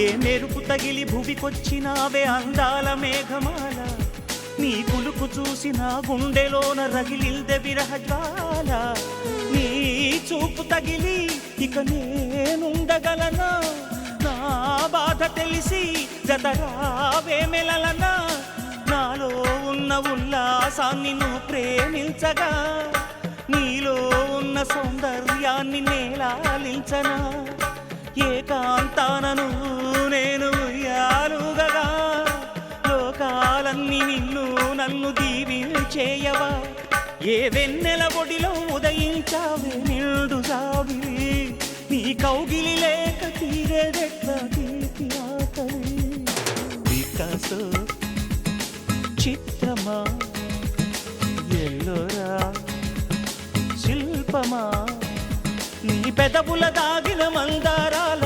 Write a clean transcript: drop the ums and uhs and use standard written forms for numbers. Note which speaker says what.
Speaker 1: ఏ మెరుపు తగిలి భువికొచ్చినావే అందాల మేఘమాల, నీ కులుకు చూసి నా గుండెలోన రగిలిల్దె విరహజ్వాల. నీ చూపు తగిలి ఇక నేనుండగలనా, నా బాధ తెలిసి జతరావే మెలలనా. నాలో ఉన్న ఉల్లాసాన్ని నువ్వు ప్రేమించగా, నీలో ఉన్న సౌందర్యాన్ని నేలాలించనా. ఏకాంతానను నేను ఉయ్యాలుగగా, లోకాలన్నీ నిన్ను నన్ను దీవించేయవా. ఏ వెన్నెల ఒడిలో ఉదయించావే నిండు సావిలి, నీ కౌగిలి లేక తీరేదెట్లా తీపి ఆకలి. వికాసో చిత్రమా ఎల్లోరా శిల్పమా, నీ పెదవుల దాగిన మందారాల